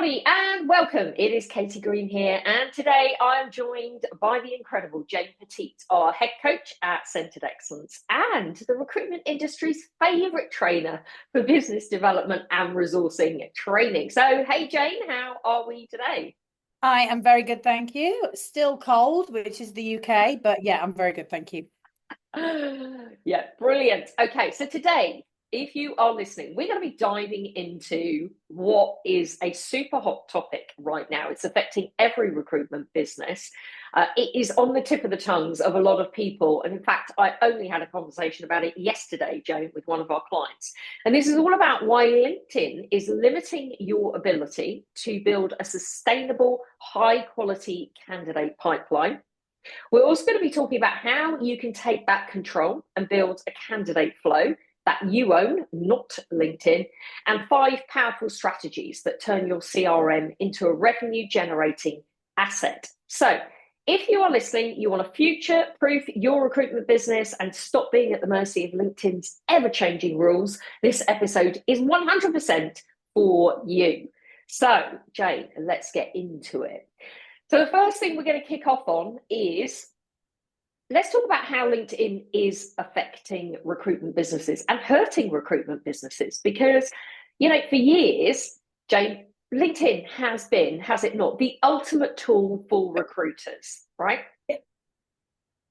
everybody, and welcome. It is Katy Green here, and today I am joined by the incredible Jane Petit, our head coach at Centered Excellence and the recruitment industry's favourite trainer for business development and resourcing training. So, hey Jane, how are we today? I am very good, thank you. Still cold, which is the UK, but yeah, I'm very good, thank you. Yeah, brilliant. Okay, so today, if you are listening, we're going to be diving into what is a super hot topic right now. It's affecting every recruitment business. It is on the tip of the tongues of a lot of people. And in fact, I only had a conversation about it yesterday, Joan, with one of our clients. And this is all about why LinkedIn is limiting your ability to build a sustainable, high quality candidate pipeline. We're also going to be talking about how you can take back control and build a candidate flow that you own, not LinkedIn, and 5 powerful strategies that turn your CRM into a revenue generating asset. So, if you are listening, you want to future proof your recruitment business and stop being at the mercy of LinkedIn's ever changing rules, this episode is 100% for you. So, Jane, let's get into it. So the first thing we're going to kick off on is let's talk about how LinkedIn is affecting recruitment businesses and hurting recruitment businesses because, for years, Jane, LinkedIn has been, has it not, the ultimate tool for recruiters, right?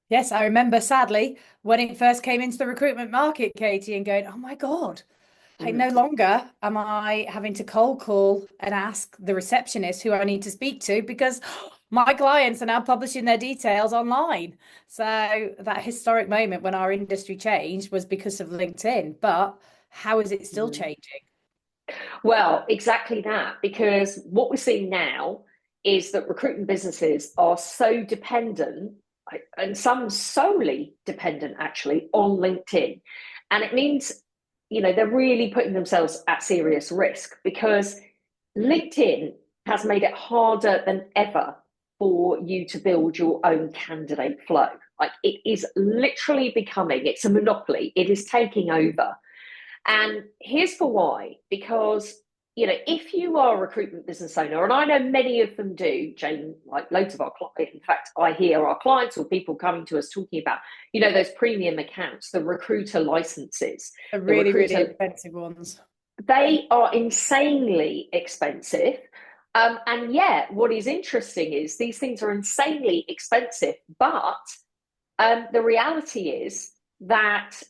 Yes, I remember sadly when it first came into the recruitment market, Katy, and going, oh my God, like no longer am I having to cold call and ask the receptionist who I need to speak to because my clients are now publishing their details online. So that historic moment when our industry changed was because of LinkedIn. But how is it still changing? Well, exactly that, because what we're seeing now is that recruitment businesses are so dependent, and some solely dependent actually, on LinkedIn. And it means, they're really putting themselves at serious risk because LinkedIn has made it harder than ever for you to build your own candidate flow. Like it is literally becoming, it's a monopoly, it is taking over. And here's for why, because if you are a recruitment business owner, and I know many of them do, Jane, like loads of our clients, in fact, I hear our clients or people coming to us talking about, those premium accounts, the recruiter licenses, The really, really expensive ones. They are insanely expensive. And yet, what is interesting is these things are insanely expensive, but the reality is that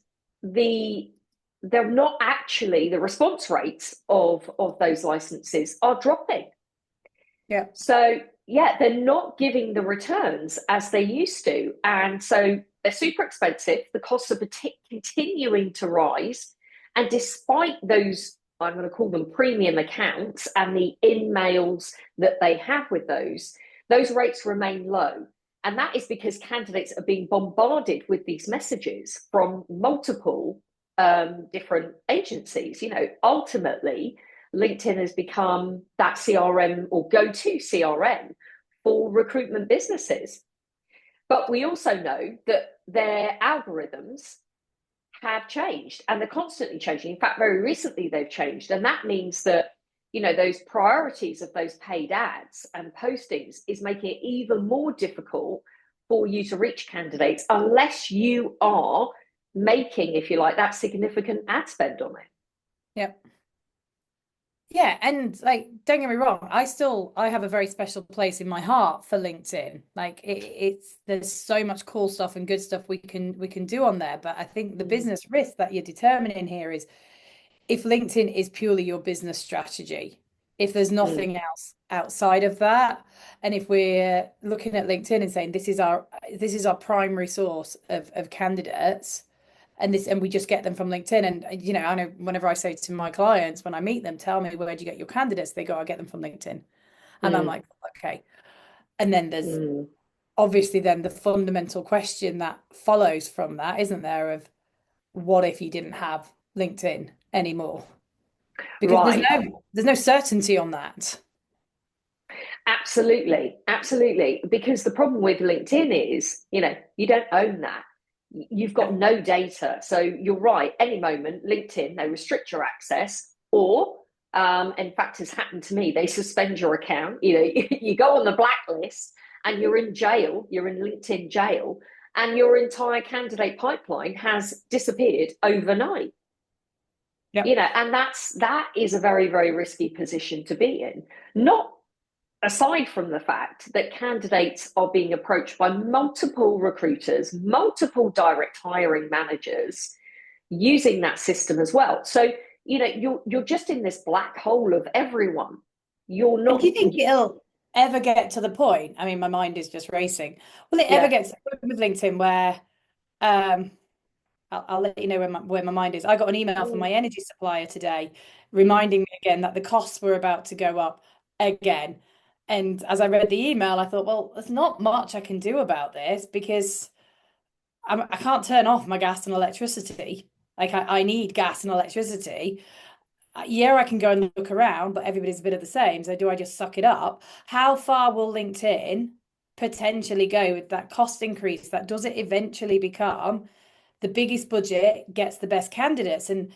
they're not actually, the response rates of those licenses are dropping. Yeah. So yeah, they're not giving the returns as they used to. And so they're super expensive. The costs are continuing to rise. And despite those, I'm going to call them premium accounts and the in-mails that they have with those rates remain low. And that is because candidates are being bombarded with these messages from multiple different agencies. Ultimately, LinkedIn has become that CRM or go-to CRM for recruitment businesses. But we also know that their algorithms have changed and they're constantly changing. In fact, very recently they've changed. And that means that, those priorities of those paid ads and postings is making it even more difficult for you to reach candidates unless you are making, if you like, that significant ad spend on it. Yep. Yeah, and like, don't get me wrong, I have a very special place in my heart for LinkedIn. Like it's there's so much cool stuff and good stuff we can do on there. But I think the business risk that you're determining here is if LinkedIn is purely your business strategy, if there's nothing else outside of that, and if we're looking at LinkedIn and saying this is our primary source of candidates and we just get them from LinkedIn. And I know whenever I say to my clients when I meet them, tell me where do you get your candidates? They go, I get them from LinkedIn. And I'm like, okay. And then there's obviously then the fundamental question that follows from that, isn't there, of what if you didn't have LinkedIn anymore? Because Right. there's no certainty on that. Absolutely. Because the problem with LinkedIn is, you don't own that. You've got no data. So you're right. Any moment, LinkedIn, they restrict your access, or In fact, has happened to me. They suspend your account. You know, you go on the blacklist and you're in jail. You're in LinkedIn jail, and your entire candidate pipeline has disappeared overnight. Yep. You know, and that is a very, very risky position to be in. Not aside from the fact that candidates are being approached by multiple recruiters, multiple direct hiring managers using that system as well. So, you know, you're just in this black hole of everyone. You're not. And do you think it'll ever get to the point? I mean, my mind is just racing. Will it ever get to the point with LinkedIn where I'll let you know where my mind is. I got an email from my energy supplier today reminding me again that the costs were about to go up again. And as I read the email, I thought, well, there's not much I can do about this because I can't turn off my gas and electricity. Like I need gas and electricity. Yeah, I can go and look around, but everybody's a bit of the same. So do I just suck it up? How far will LinkedIn potentially go with that cost increase? That does it eventually become the biggest budget gets the best candidates? And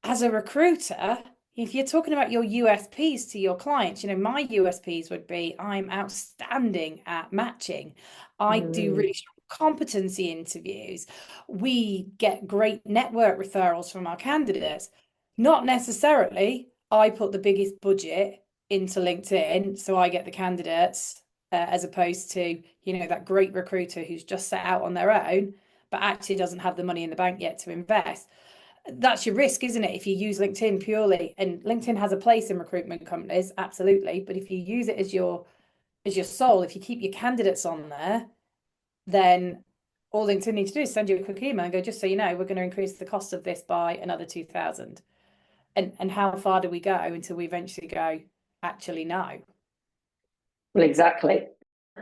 as a recruiter, if you're talking about your USPs to your clients, you know, my USPs would be I'm outstanding at matching. I do really strong competency interviews. We get great network referrals from our candidates. Not necessarily I put the biggest budget into LinkedIn, so I get the candidates, as opposed to, you know, that great recruiter who's just set out on their own, but actually doesn't have the money in the bank yet to invest. That's your risk, isn't it? If you use LinkedIn purely, and LinkedIn has a place in recruitment companies, absolutely. But if you use it as your soul, if you keep your candidates on there, then all LinkedIn needs to do is send you a quick email and go, just so you know, we're going to increase the cost of this by another 2,000. And how far do we go until we eventually go, actually, no? Well, exactly.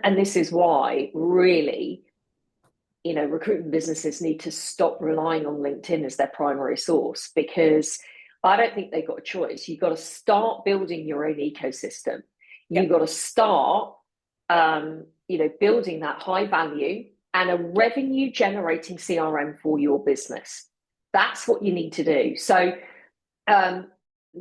And this is why, really, you know, recruitment businesses need to stop relying on LinkedIn as their primary source, because I don't think they've got a choice. You've got to start building your own ecosystem. You've got to start, you know, building that high value and a revenue generating CRM for your business. That's what you need to do. So,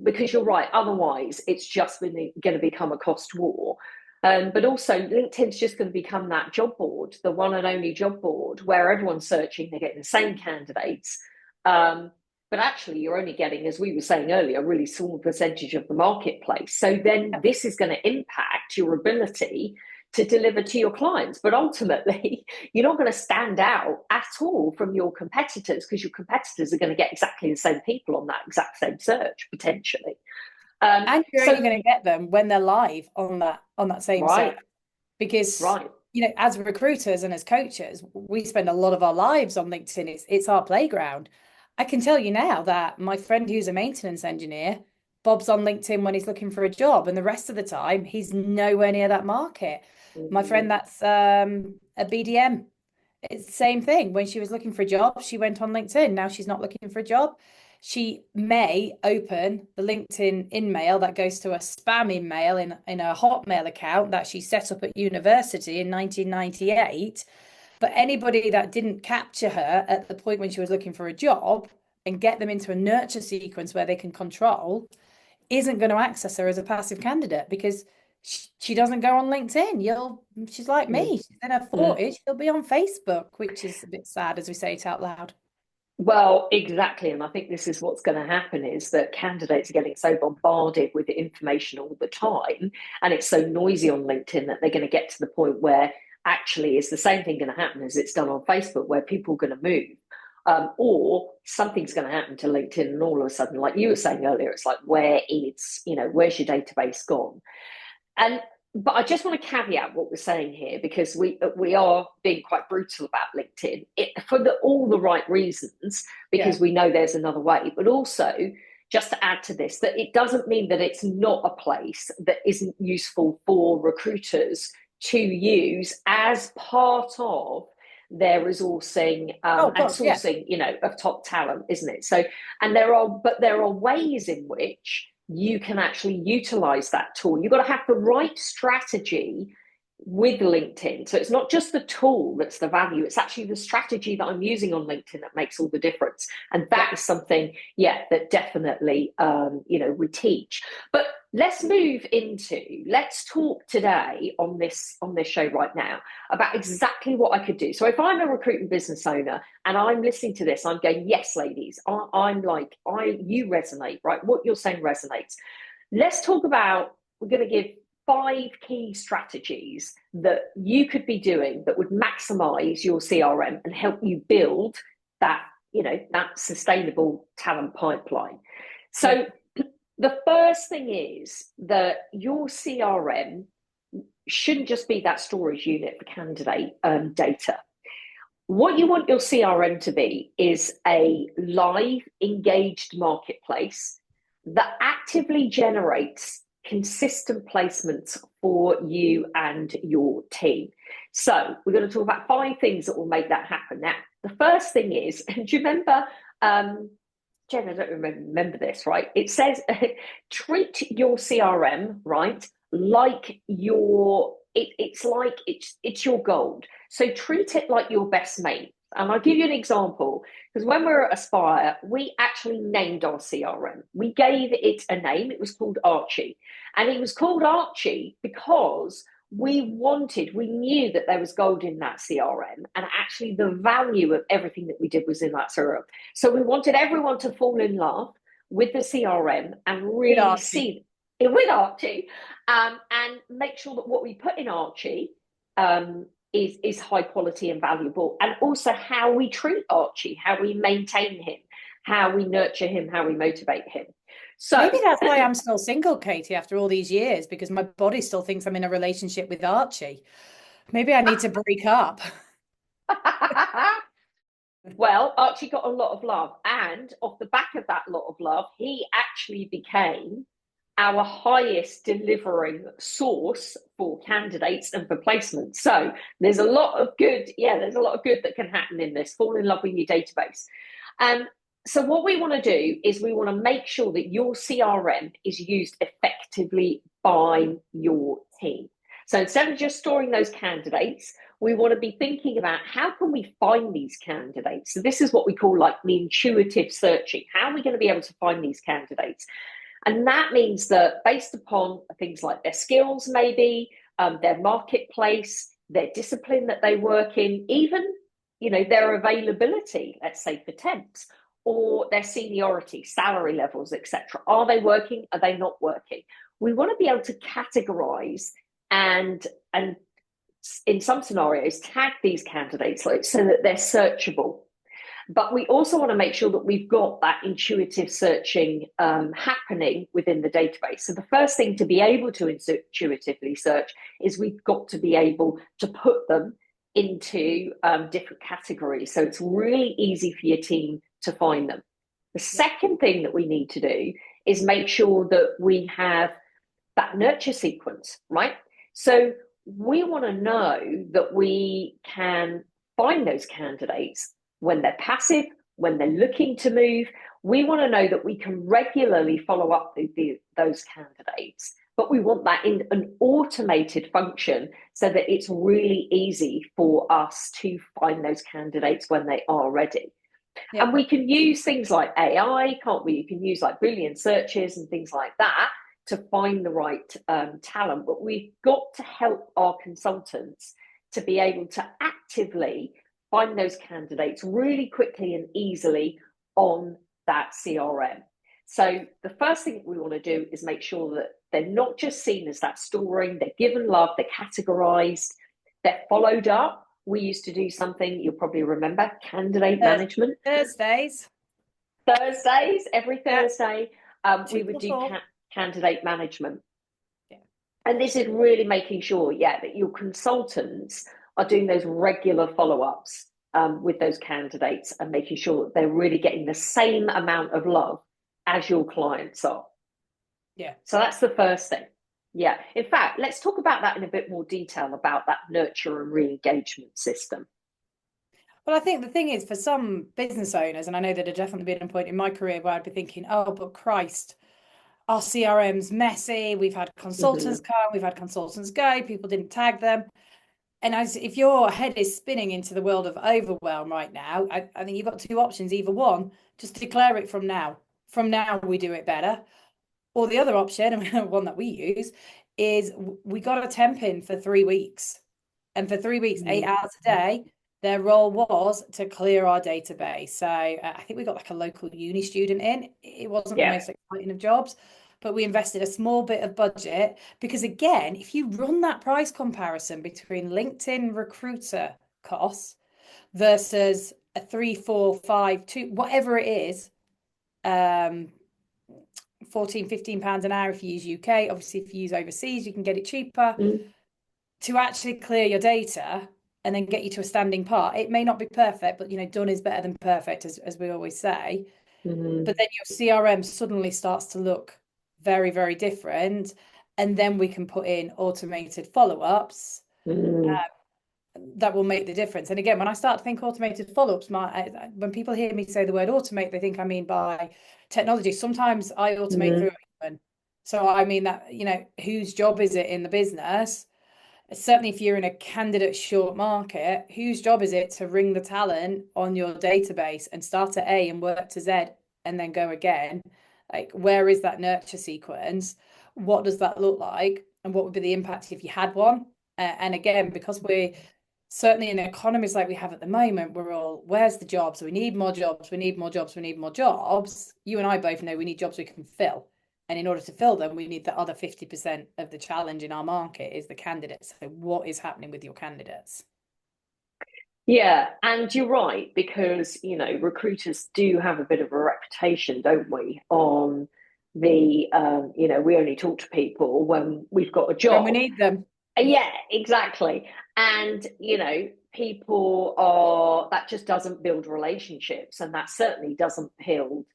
because you're right, otherwise it's just going to become a cost war. But also LinkedIn's just going to become that job board, the one and only job board where everyone's searching, they're getting the same candidates. But actually you're only getting, as we were saying earlier, a really small percentage of the marketplace. So then this is going to impact your ability to deliver to your clients. But ultimately, you're not going to stand out at all from your competitors, because your competitors are going to get exactly the same people on that exact same search, potentially. And you're only going to get them when they're live on that same search. Because you know, as recruiters and as coaches, we spend a lot of our lives on LinkedIn. It's our playground. I can tell you now that my friend who's a maintenance engineer, Bob's on LinkedIn when he's looking for a job, and the rest of the time he's nowhere near that market. My friend that's a BDM, it's the same thing. When she was looking for a job, she went on LinkedIn. Now she's not looking for a job. She may open the LinkedIn InMail that goes to a spam email in a Hotmail account that she set up at university in 1998. But anybody that didn't capture her at the point when she was looking for a job and get them into a nurture sequence where they can control isn't going to access her as a passive candidate, because she doesn't go on LinkedIn. She's like me. She's in her 40s. She'll be on Facebook, which is a bit sad as we say it out loud. Well, exactly. And I think this is what's going to happen, is that candidates are getting so bombarded with information all the time, and it's so noisy on LinkedIn that they're going to get to the point where actually it's the same thing going to happen as it's done on Facebook, where people are going to move, or something's going to happen to LinkedIn, and all of a sudden, like you were saying earlier, it's like, where's your database gone? But I just want to caveat what we're saying here, because we are being quite brutal about LinkedIn for all the right reasons, because we know there's another way. But also, just to add to this, that it doesn't mean that it's not a place that isn't useful for recruiters to use as part of their resourcing and sourcing, you know, of top talent, isn't it? So, and there are ways in which you can actually utilize that tool. You've got to have the right strategy with LinkedIn. So it's not just the tool that's the value, it's actually the strategy that I'm using on LinkedIn that makes all the difference. And that is something, that definitely, we teach. But let's talk today on this show right now about exactly what I could do. So if I'm a recruitment business owner and I'm listening to this, I'm going, yes, ladies, you resonate, right? What you're saying resonates. Let's talk about, we're going to give 5 key strategies that you could be doing that would maximize your CRM and help you build that, that sustainable talent pipeline. So the first thing is that your CRM shouldn't just be that storage unit for candidate data. What you want your CRM to be is a live, engaged marketplace that actively generates consistent placements for you and your team. So we're going to talk about 5 things that will make that happen. Now, the first thing is, do you remember, Jen, I don't remember this, right? It says, treat your CRM, right, like it's your gold. So treat it like your best mate. And I'll give you an example, because when we were at Aspire, we actually named our CRM. We gave it a name. It was called Archie. And it was called Archie because we knew that there was gold in that CRM, and actually the value of everything that we did was in that CRM. So we wanted everyone to fall in love with the CRM and really see it with Archie, and make sure that what we put in Archie is high quality and valuable, and also how we treat Archie, how we maintain him, how we nurture him, how we motivate him. So maybe that's why I'm still single, Katy, after all these years, because my body still thinks I'm in a relationship with Archie. Maybe I need to break up. Well, Archie got a lot of love, and off the back of that lot of love, he actually became our highest delivering source for candidates and for placements. So there's a lot of good, that can happen in this. Fall in love with your database. So what we want to do is we want to make sure that your CRM is used effectively by your team. So instead of just storing those candidates, we want to be thinking about how can we find these candidates. So this is what we call like the intuitive searching. How are we going to be able to find these candidates? And that means that based upon things like their skills, maybe their marketplace, their discipline that they work in, even their availability, let's say for temps, or their seniority, salary levels, etc. Are they working? Are they not working? We want to be able to categorize and in some scenarios tag these candidates so that they're searchable. But we also want to make sure that we've got that intuitive searching happening within the database. So the first thing to be able to intuitively search is we've got to be able to put them into different categories. So it's really easy for your team to find them. The second thing that we need to do is make sure that we have that nurture sequence, right? So we want to know that we can find those candidates when they're passive, when they're looking to move. We want to know that we can regularly follow up those candidates, but we want that in an automated function so that it's really easy for us to find those candidates when they are ready. Yeah. And we can use things like AI, can't we? You can use like Boolean searches and things like that to find the right talent, but we've got to help our consultants to be able to actively find those candidates really quickly and easily on that CRM. So the first thing we want to do is make sure that they're not just seen as that storing, they're given love, they're categorized, they're followed up. We used to do something you'll probably remember, candidate management. Thursdays, every Thursday, we would do candidate management. Yeah. And this is really making sure, that your consultants are doing those regular follow-ups with those candidates and making sure that they're really getting the same amount of love as your clients are. Yeah. So that's the first thing. Yeah. In fact, let's talk about that in a bit more detail about that nurture and re-engagement system. Well, I think the thing is for some business owners, and I know that had definitely been a point in my career where I'd be thinking, oh, but Christ, our CRM's messy. We've had consultants Mm-hmm. come, we've had consultants go, people didn't tag them. And if your head is spinning into the world of overwhelm right now, I think you've got two options. Either one, just declare it from now. From now, we do it better. Or the other option, and one that we use, is we got a temp in for 3 weeks. And for 3 weeks, 8 hours a day, their role was to clear our database. So I think we got like a local uni student in. It wasn't the Yeah. most exciting of jobs, but we invested a small bit of budget because, again, if you run that price comparison between LinkedIn recruiter costs versus a 3, 4, 5, 2, whatever it is, 14, £15 an hour if you use UK. Obviously, if you use overseas, you can get it cheaper. Mm-hmm. To actually clear your data and then get you to a standing part. It may not be perfect, but done is better than perfect, as we always say. Mm-hmm. But then your CRM suddenly starts to look very, very different. And then we can put in automated follow-ups that will make the difference. And again, when I start to think automated follow-ups, when people hear me say the word automate, they think I mean by technology. Sometimes I automate through Mm-hmm. a human. So I mean that, whose job is it in the business? Certainly if you're in a candidate short market, whose job is it to ring the talent on your database and start at A and work to Z and then go again? Like, where is that nurture sequence? What does that look like? And what would be the impact if you had one? And again, because we're certainly in economies like we have at the moment, we're all, where's the jobs? We need more jobs, we need more jobs, we need more jobs. You and I both know we need jobs we can fill. And in order to fill them, we need the other 50% of the challenge in our market is the candidates. So what is happening with your candidates? Yeah, and you're right, because recruiters do have a bit of a reputation, don't we, on we only talk to people when we've got a When we job. need them. Yeah, exactly. And people are, that just doesn't build relationships, and that certainly doesn't build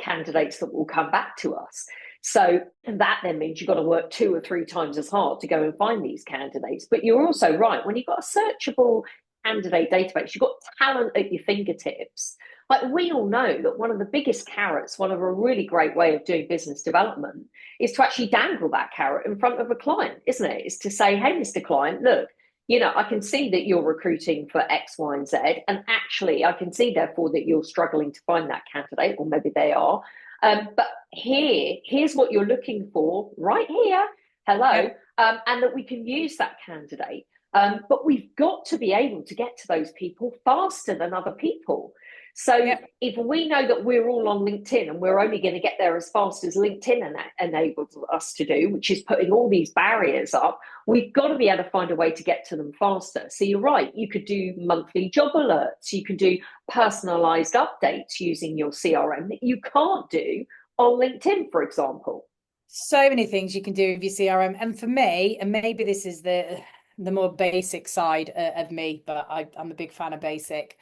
candidates that will come back to us. So that then means you've got to work 2 or 3 times as hard to go and find these candidates. But you're also right, when you've got a searchable candidate database, you've got talent at your fingertips. Like, we all know that one of the biggest carrots, one of a really great way of doing business development, is to actually dangle that carrot in front of a client, isn't it? Is to say, hey, Mr. Client, look, I can see that you're recruiting for X, Y, and Z. And actually, I can see, therefore, that you're struggling to find that candidate, or maybe they are. But here's what you're looking for right here. Hello. Yeah. And that we can use that candidate. But we've got to be able to get to those people faster than other people. So Yeah. if we know that we're all on LinkedIn and we're only going to get there as fast as LinkedIn enables us to do, which is putting all these barriers up, we've got to be able to find a way to get to them faster. So you're right, you could do monthly job alerts, you could do personalized updates using your CRM that you can't do on LinkedIn, for example. So many things you can do with your CRM. And for me, and maybe this is the more basic side of me, but I'm a big fan of basic,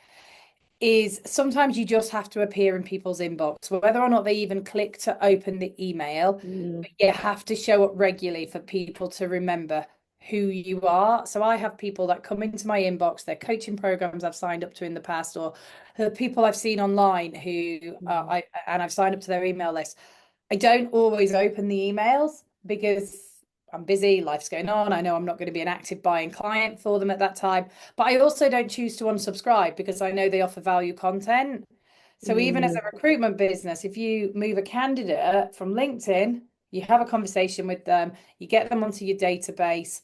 is sometimes you just have to appear in people's inbox, whether or not they even click to open the email. But you have to show up regularly for people to remember who you are. So I have people that come into my inbox, their coaching programs I've signed up to in the past, or the people I've seen online who I've signed up to their email list. I don't always open the emails because I'm busy, life's going on. I know I'm not going to be an active buying client for them at that time. But I also don't choose to unsubscribe because I know they offer value content. So even as a recruitment business, if you move a candidate from LinkedIn, you have a conversation with them, you get them onto your database,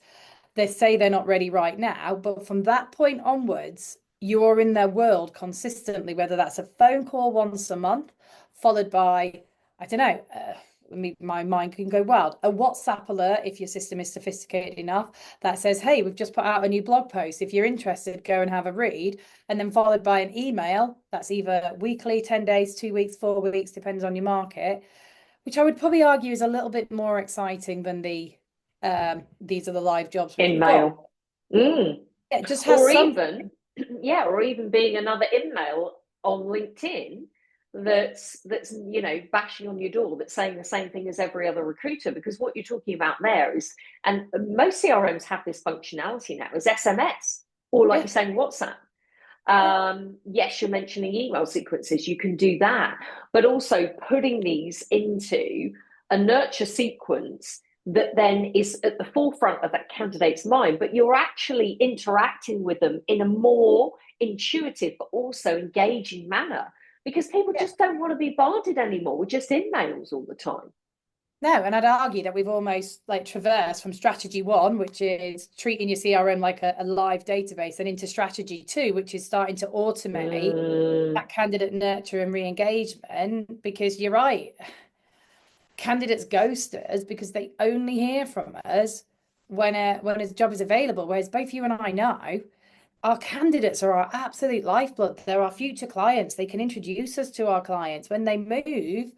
they say they're not ready right now, but from that point onwards, you're in their world consistently, whether that's a phone call once a month, followed by, I don't know, my mind can go wild. A WhatsApp alert, if your system is sophisticated enough, that says, hey, we've just put out a new blog post. If you're interested, go and have a read. And then followed by an email that's either weekly, 10 days, 2 weeks, 4 weeks, depends on your market, which I would probably argue is a little bit more exciting than these are the live jobs In we've got. mail. Mm. It just has Or some. even, yeah, or even being another email on LinkedIn that's bashing on your door, that's saying the same thing as every other recruiter. Because what you're talking about there is, and most CRMs have this functionality now, is SMS, or like Yeah. you're saying, WhatsApp. Yes, you're mentioning email sequences. You can do that, but also putting these into a nurture sequence that then is at the forefront of that candidate's mind, but you're actually interacting with them in a more intuitive but also engaging manner, because people Yeah. just don't want to be bombarded anymore. We're just in mails all the time. No, and I'd argue that we've almost like traversed from strategy one, which is treating your CRM like a live database, and into strategy two, which is starting to automate that candidate nurture and re-engagement. Because you're right, candidates ghost us because they only hear from us when a job is available. Whereas both you and I know our candidates are our absolute lifeblood. They're our future clients. They can introduce us to our clients. When they move,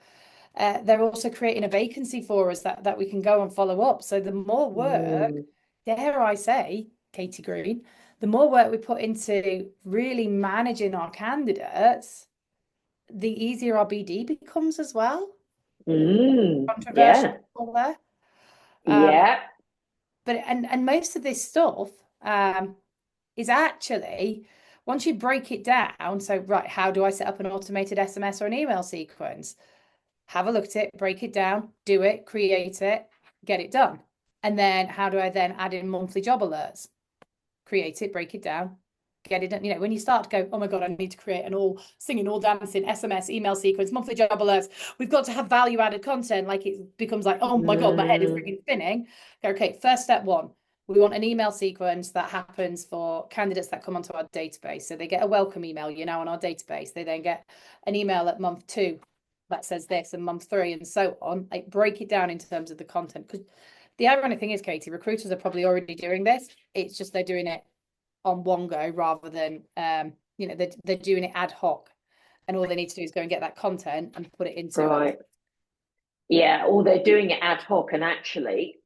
they're also creating a vacancy for us that we can go and follow up. So the more work, dare I say, Katy Green, the more work we put into really managing our candidates, the easier our BD becomes as well. Controversial Yeah, there. Um, yeah. but and most of this stuff is actually, once you break it down, so right, how do I set up an automated SMS or an email sequence? Have a look at it, break it down, do it, create it, get it done. And then how do I then add in monthly job alerts? Create it, break it down, get it done. You know, when you start to go, oh my God, I need to create an all singing, all dancing SMS email sequence, monthly job alerts. We've got to have value added content. Like it becomes like, oh my God, my head is freaking spinning. Okay, first step one. We want an email sequence that happens for candidates that come onto our database. So they get a welcome email, you're now on our database. They then get an email at month 2 that says this, and month 3, and so on. Like break it down in terms of the content. Because the ironic thing is, Katy, recruiters are probably already doing this. It's just they're doing it on one go rather than they're doing it ad hoc, and all they need to do is go and get that content and put it into Right. Yeah, or they're doing it ad hoc, and actually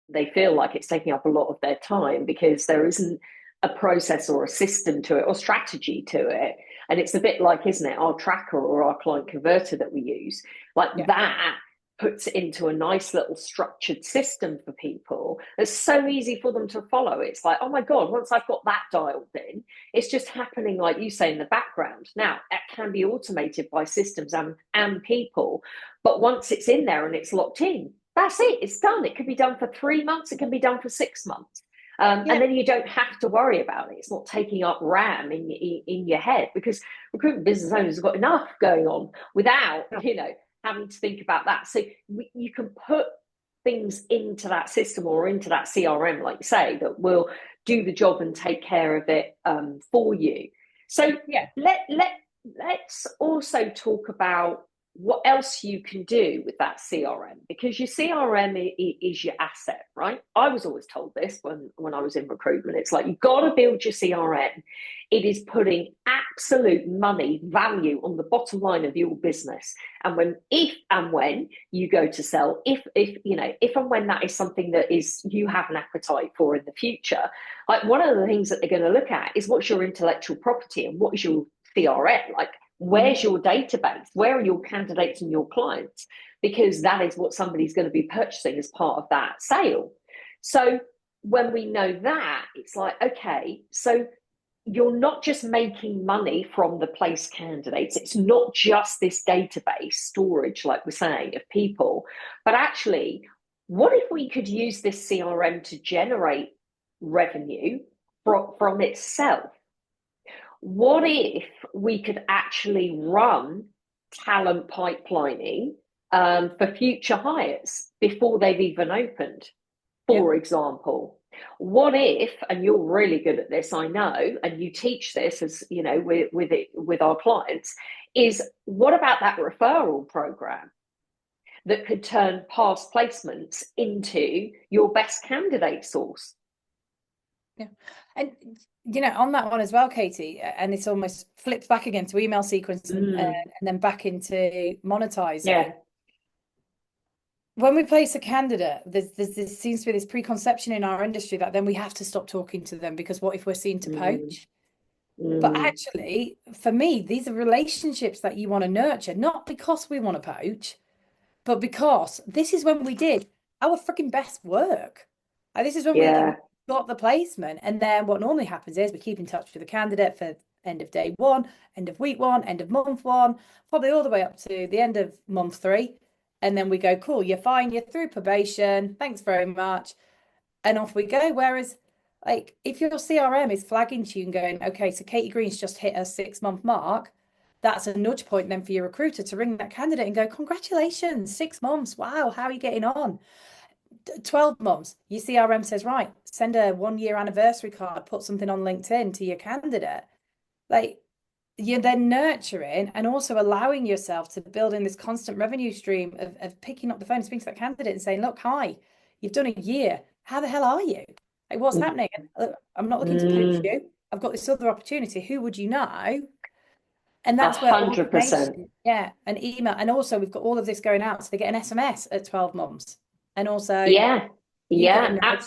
they feel like it's taking up a lot of their time because there isn't a process or a system to it or strategy to it. And it's a bit like, isn't it, our tracker or our client converter that we use, like yeah. that puts it into a nice little structured system for people. It's so easy for them to follow. It's like, oh my God, once I've got that dialed in, it's just happening, like you say, in the background. Now, it can be automated by systems and people, but once it's in there and it's locked in, that's it. It's done. It could be done for 3 months. It can be done for 6 months. And then you don't have to worry about it. It's not taking up RAM in your head, because recruitment business owners have got enough going on without, having to think about that. So you can put things into that system or into that CRM, like you say, that will do the job and take care of it for you. So Yeah. let's also talk about what else you can do with that CRM, because your CRM is your asset, right? I was always told this when I was in recruitment. It's like, you've got to build your CRM. It is putting absolute money value on the bottom line of your business. And if and when you go to sell, if and when that is something that is you have an appetite for in the future, like one of the things that they're going to look at is what's your intellectual property and what is your CRM like. Where's your database? Where are your candidates and your clients? Because that is what somebody's going to be purchasing as part of that sale. So when we know that, it's like, okay, so you're not just making money from the place candidates. It's not just this database storage, like we're saying, of people, but actually, what if we could use this CRM to generate revenue from itself? What if we could actually run talent pipelining for future hires before they've even opened, for example? What if, and you're really good at this, I know, and you teach this as with our clients, is what about that referral program that could turn past placements into your best candidate source? Yeah. And on that one as well, Katy, and this almost flips back again to email sequence and then back into monetizing. Yeah. When we place a candidate, there seems to be this preconception in our industry that then we have to stop talking to them, because what if we're seen to poach? But actually, for me, these are relationships that you want to nurture, not because we want to poach, but because this is when we did our freaking best work. This is when we got the placement. And then what normally happens is we keep in touch with the candidate for end of day one, end of week one, end of month one, probably all the way up to the end of month 3. And then we go, cool, you're fine, you're through probation, thanks very much. And off we go. Whereas, like, if your CRM is flagging to you and going, okay, so Katy Green's just hit her 6-month mark, that's a nudge point then for your recruiter to ring that candidate and go, congratulations, 6 months. Wow, how are you getting on? 12 months, your CRM says, right, send a 1-year anniversary card, put something on LinkedIn to your candidate. Like, you're then nurturing and also allowing yourself to build in this constant revenue stream of picking up the phone and speaking to that candidate and saying, look, hi, you've done a year. How the hell are you? Like, what's happening? I'm not looking to poach you. I've got this other opportunity. Who would you know? And that's where 100%. automation, an email. And also we've got all of this going out. So they get an SMS at 12 months. And also Yeah, you get a yeah, nudge.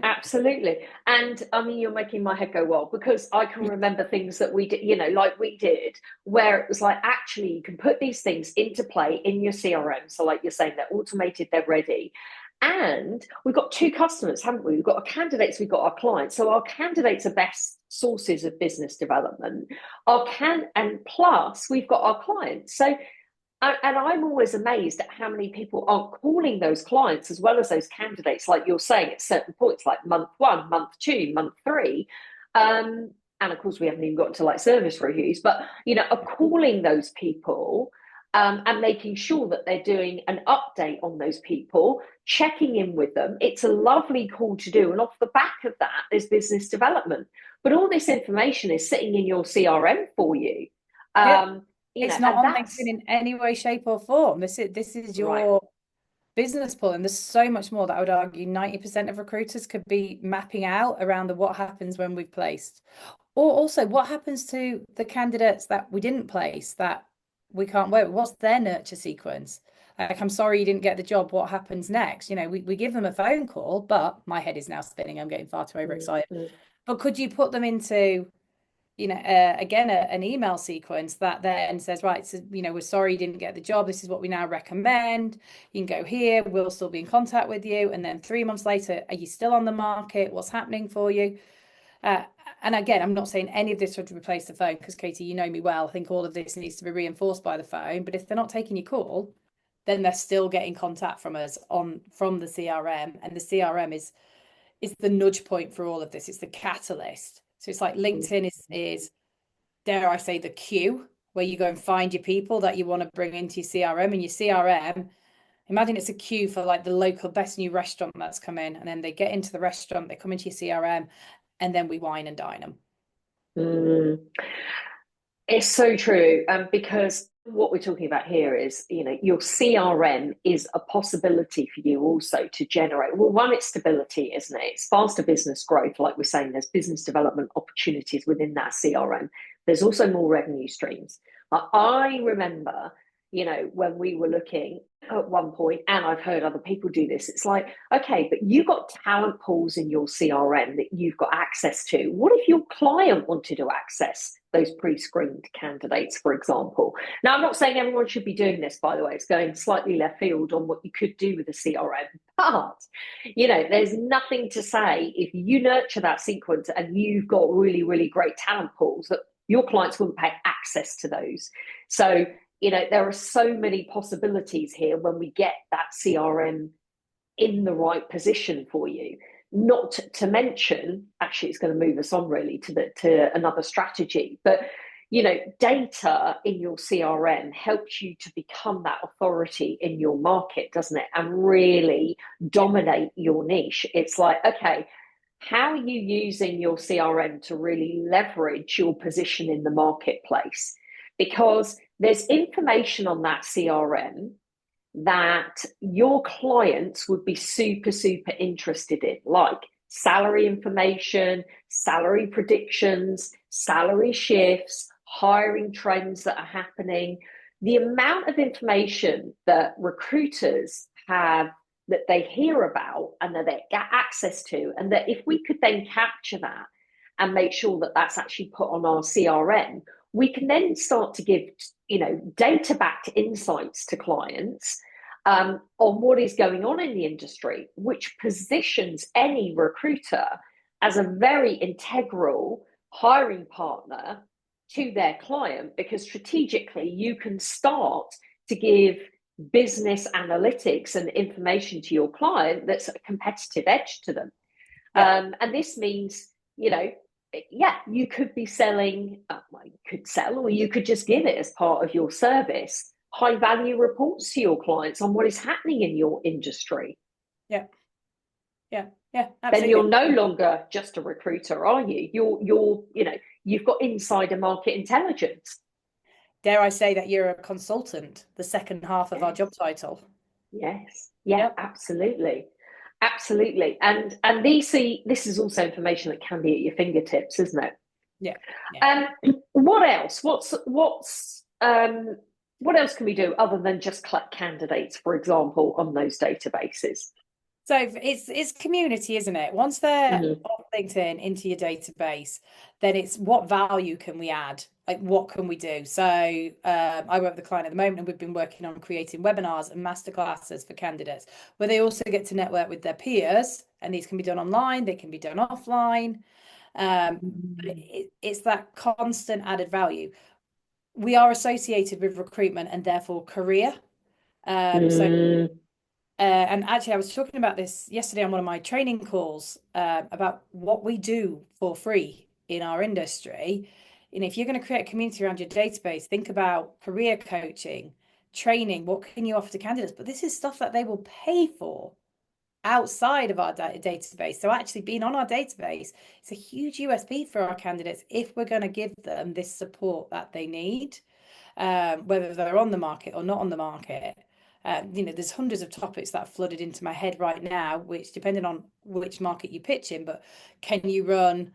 absolutely. And I mean, you're making my head go wild, because I can remember things that we did, like we did, where it was like, actually, you can put these things into play in your CRM. So, like you're saying, they're automated, they're ready. And we've got 2 customers, haven't we? We've got our candidates, we've got our clients. So our candidates are best sources of business development. And plus we've got our clients. So and I'm always amazed at how many people are calling those clients as well as those candidates, like you're saying, at certain points, like month 1, month 2, month 3. And of course, we haven't even got to like service reviews, but, are calling those people and making sure that they're doing an update on those people, checking in with them. It's a lovely call to do. And off the back of that, there's business development. But all this information is sitting in your CRM for you. It's not on LinkedIn in any way, shape, or form. This is your business pull, and there's so much more that I would argue 90% of recruiters could be mapping out around what happens when we've placed, or also what happens to the candidates that we didn't place that we can't work with. What's their nurture sequence? Like, I'm sorry you didn't get the job. What happens next? We give them a phone call, but my head is now spinning. I'm getting far too overexcited. But could you put them into again, an email sequence that then says, right, so, we're sorry you didn't get the job. This is what we now recommend. You can go here. We'll still be in contact with you. And then 3 months later, are you still on the market? What's happening for you? And again, I'm not saying any of this would replace the phone, because Katy, you know me well. I think all of this needs to be reinforced by the phone. But if they're not taking your call, then they're still getting contact from us from the CRM. And the CRM is the nudge point for all of this. It's the catalyst. So it's like LinkedIn is, dare I say, the queue where you go and find your people that you want to bring into your CRM. And your CRM, imagine it's a queue for like the local best new restaurant that's come in. And then they get into the restaurant, they come into your CRM, and then we wine and dine them. It's so true, because what we're talking about here is, your CRM is a possibility for you also to generate. Well, one, it's stability, isn't it? It's faster business growth, like we're saying. There's business development opportunities within that CRM. There's also more revenue streams. I remember, when we were looking at one point, and I've heard other people do this, it's like, okay, but you've got talent pools in your CRM that you've got access to. What if your client wanted to access those pre-screened candidates, for example? Now, I'm not saying everyone should be doing this, by the way. It's going slightly left field on what you could do with a CRM. But, there's nothing to say if you nurture that sequence and you've got really, really great talent pools that your clients wouldn't pay access to those. So, there are so many possibilities here when we get that CRM in the right position for you. Not to mention, actually, it's going to move us on really to another strategy. But, data in your CRM helps you to become that authority in your market, doesn't it? And really dominate your niche. It's like, okay, how are you using your CRM to really leverage your position in the marketplace? Because there's information on that CRM that your clients would be super, super interested in, like salary information, salary predictions, salary shifts, hiring trends that are happening. The amount of information that recruiters have that they hear about and that they get access to, and that if we could then capture that and make sure that that's actually put on our CRM, we can then start to give, data-backed insights to clients on what is going on in the industry, which positions any recruiter as a very integral hiring partner to their client, because strategically you can start to give business analytics and information to your client that's a competitive edge to them. Yeah. And this means, you know, yeah, you could be selling, well, you could sell, or you could just give it as part of your service, high value reports to your clients on what is happening in your industry. Yeah. Yeah. Yeah. Absolutely. Then you're no longer just a recruiter, are you? You're, you know, you've got insider market intelligence. Dare I say that you're a consultant, the second half of our job title? Yes. Yeah, yep. Absolutely. Absolutely. And this is also information that can be at your fingertips, isn't it? Yeah. Yeah. What else? What else can we do other than just collect candidates, for example, on those databases? So it's community, isn't it? Once they're on LinkedIn into your database, then it's what value can we add? Like, what can we do? So I work with a client at the moment, and we've been working on creating webinars and masterclasses for candidates, where they also get to network with their peers. And these can be done online, they can be done offline. It's that constant added value. We are associated with recruitment and therefore career. And actually, I was talking about this yesterday on one of my training calls about what we do for free in our industry. And if you're going to create a community around your database, think about career coaching, training. What can you offer to candidates? But this is stuff that they will pay for outside of our database. So actually being on our database is a huge USP for our candidates if we're going to give them this support that they need, whether they're on the market or not on the market. You know, there's hundreds of topics that are flooded into my head right now, which depending on which market you pitch in, but can you run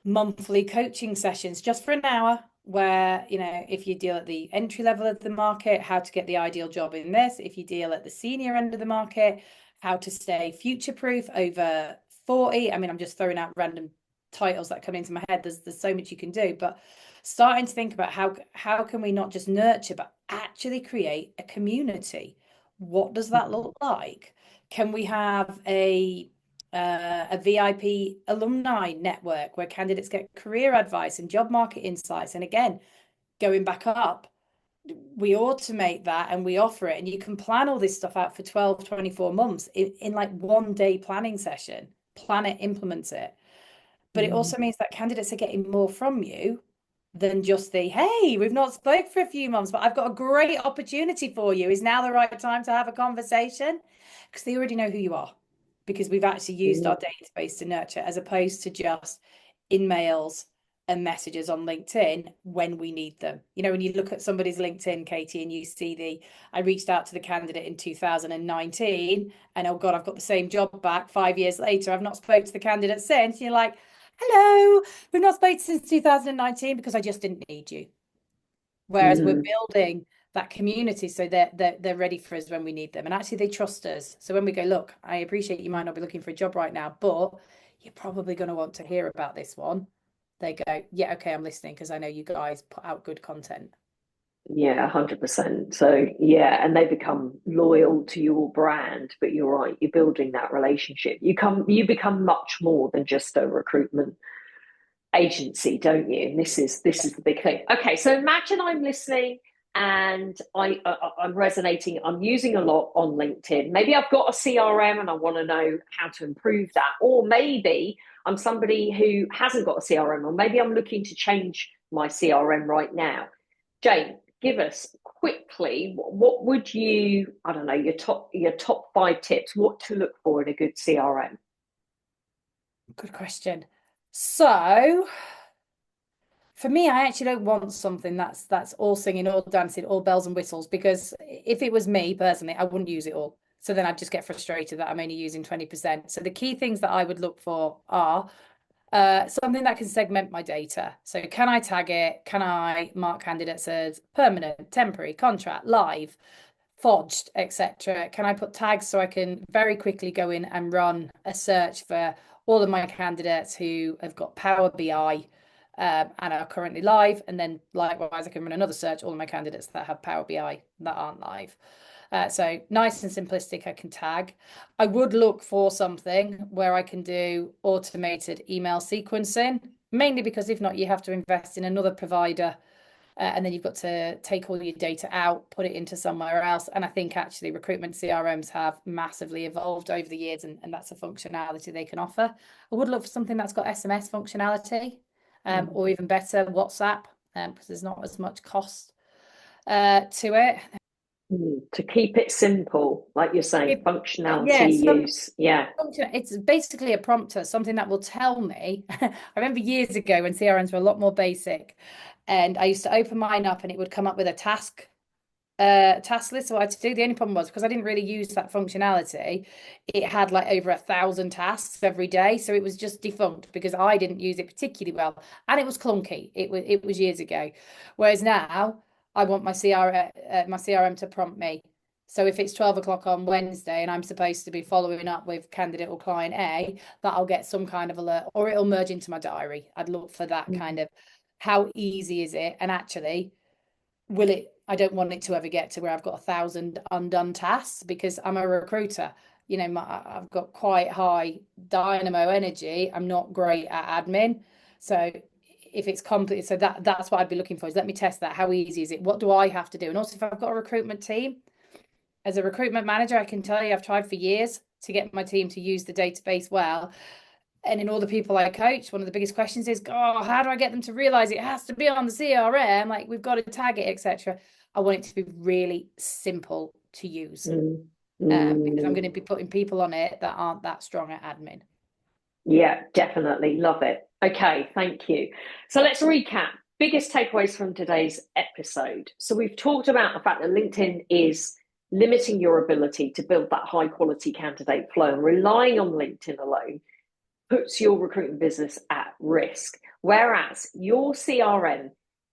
monthly coaching sessions just for an hour where, you know, if you deal at the entry level of the market, how to get the ideal job in this, if you deal at the senior end of the market, how to stay future proof over 40. I mean, I'm just throwing out random titles that come into my head. There's so much you can do, but starting to think about how can we not just nurture but actually create a community. What does that look like? Can we have a VIP alumni network where candidates get career advice and job market insights? And again, going back up, we automate that and we offer it, and you can plan all this stuff out for 12, 24 months in like 1 day planning session, plan it, implement it. But it also means that candidates are getting more from you than just the, hey, we've not spoke for a few months, but I've got a great opportunity for you. Is now the right time to have a conversation? Because they already know who you are, because we've actually used our database to nurture, as opposed to just in mails and messages on LinkedIn when we need them. You know, when you look at somebody's LinkedIn, Katie, and you see I reached out to the candidate in 2019 and oh God, I've got the same job back 5 years later. I've not spoke to the candidate since. You're like, hello, we've not spoken since 2019 because I just didn't need you. Whereas we're building that community so they're ready for us when we need them. And actually they trust us. So when we go, look, I appreciate you might not be looking for a job right now, but you're probably going to want to hear about this one. They go, yeah, okay, I'm listening because I know you guys put out good content. Yeah, 100%. So yeah, and they become loyal to your brand, but you're right, you're building that relationship. You become much more than just a recruitment agency, don't you? And this is the big thing. Okay, so imagine I'm listening and I'm resonating. I'm using a lot on LinkedIn. Maybe I've got a CRM and I want to know how to improve that, or maybe I'm somebody who hasn't got a CRM, or maybe I'm looking to change my CRM right now. Jane, give us quickly, what would you, I don't know, your top 5 tips, what to look for in a good CRM? Good question. So for me, I actually don't want something that's all singing, all dancing, all bells and whistles, because if it was me personally, I wouldn't use it all. So then I'd just get frustrated that I'm only using 20%. So the key things that I would look for are something that can segment my data. So can I tag it? Can I mark candidates as permanent, temporary, contract, live, forged, etc.? Can I put tags so I can very quickly go in and run a search for all of my candidates who have got Power BI and are currently live? And then likewise, I can run another search, all of my candidates that have Power BI that aren't live. So nice and simplistic, I can tag. I would look for something where I can do automated email sequencing. mainly because if not, you have to invest in another provider. And then you've got to take all your data out, put it into somewhere else. And I think actually recruitment CRMs have massively evolved over the years, and that's a functionality they can offer. I would look for something that's got SMS functionality, or even better, WhatsApp, because there's not as much cost to it. To keep it simple, like you're saying, functionality, Yeah, use. Yeah. it's basically a prompter, something that will tell me. I remember years ago when CRMs were a lot more basic, and I used to open mine up and it would come up with a task list of what I had to do. The only problem was because I didn't really use that functionality, it had like over 1,000 tasks every day, so it was just defunct because I didn't use it particularly well, and it was clunky. It was years ago, whereas now I want my CRM to prompt me. So if it's 12 o'clock on Wednesday and I'm supposed to be following up with candidate or client A, that I'll get some kind of alert, or it'll merge into my diary. I'd look for that kind of, how easy is it? And actually, will it, I don't want it to ever get to where I've got 1,000 undone tasks, because I'm a recruiter. I've got quite high dynamo energy. I'm not great at admin. So if it's complicated, so that's what I'd be looking for, is let me test that. How easy is it? What do I have to do? And also, if I've got a recruitment team, as a recruitment manager, I can tell you I've tried for years to get my team to use the database well. And in all the people I coach, one of the biggest questions is, oh, how do I get them to realize it has to be on the CRM? Like, we've got to tag it, etc. I want it to be really simple to use, because I'm going to be putting people on it that aren't that strong at admin. Yeah, definitely. Love it. Okay, thank you. So let's recap. Biggest takeaways from today's episode. So we've talked about the fact that LinkedIn is limiting your ability to build that high quality candidate flow, and relying on LinkedIn alone puts your recruitment business at risk. Whereas your CRM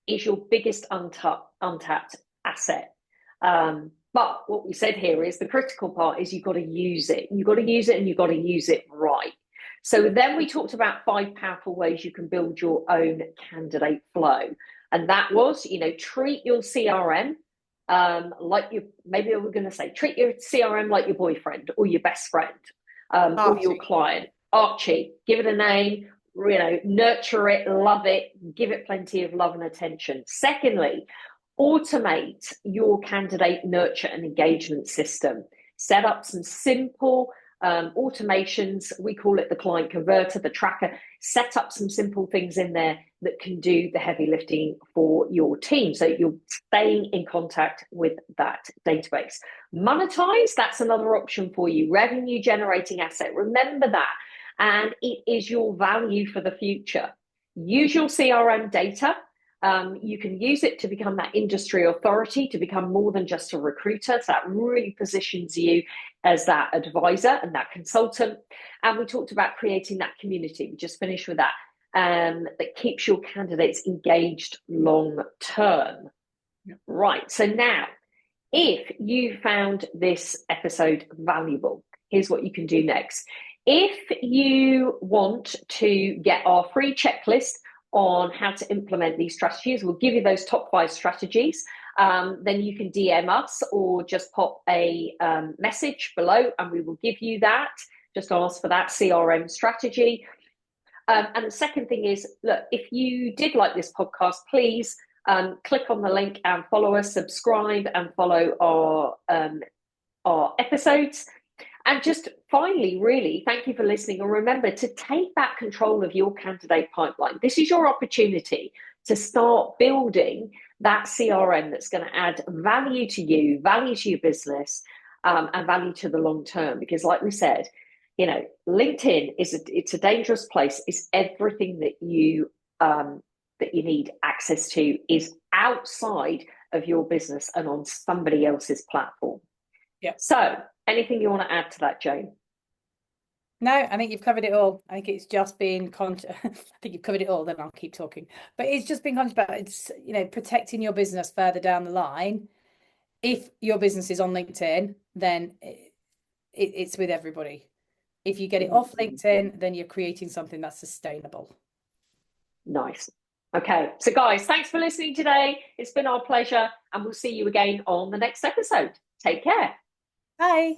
is your biggest untapped asset. But what we said here is the critical part is you've got to use it. You've got to use it, and you've got to use it right. So then we talked about 5 powerful ways you can build your own candidate flow. And that was, treat your CRM like maybe we're going to say, treat your CRM like your boyfriend or your best friend, or your client. Archie, give it a name, nurture it, love it, give it plenty of love and attention. Secondly, automate your candidate nurture and engagement system. Set up some simple automations. We call it the client converter, the tracker. Set up some simple things in there that can do the heavy lifting for your team, so you're staying in contact with that database. Monetize, that's another option for you. Revenue generating asset. Remember that. And it is your value for the future. Use your CRM data. You can use it to become that industry authority, to become more than just a recruiter. So that really positions you as that advisor and that consultant. And we talked about creating that community. We just finished with that. That keeps your candidates engaged long term. Yeah. Right. So now, if you found this episode valuable, here's what you can do next. If you want to get our free checklist on how to implement these strategies, we'll give you those top 5 strategies. Then you can DM us or just pop a message below and we will give you that. Just ask for that CRM strategy. And the second thing is, look, if you did like this podcast, please click on the link and follow us, subscribe and follow our episodes. And just finally, really, thank you for listening. And remember to take back control of your candidate pipeline. This is your opportunity to start building that CRM that's going to add value to you, value to your business, and value to the long term. Because like we said, LinkedIn it's a dangerous place. It's everything that you need access to is outside of your business and on somebody else's platform. Yeah. So anything you want to add to that, Jane? No, I think you've covered it all. I think it's just being conscious. I think you've covered it all, then I'll keep talking. But it's just being conscious about it's, protecting your business further down the line. If your business is on LinkedIn, then it's with everybody. If you get it off LinkedIn, then you're creating something that's sustainable. Nice. Okay. So guys, thanks for listening today. It's been our pleasure, and we'll see you again on the next episode. Take care. Bye.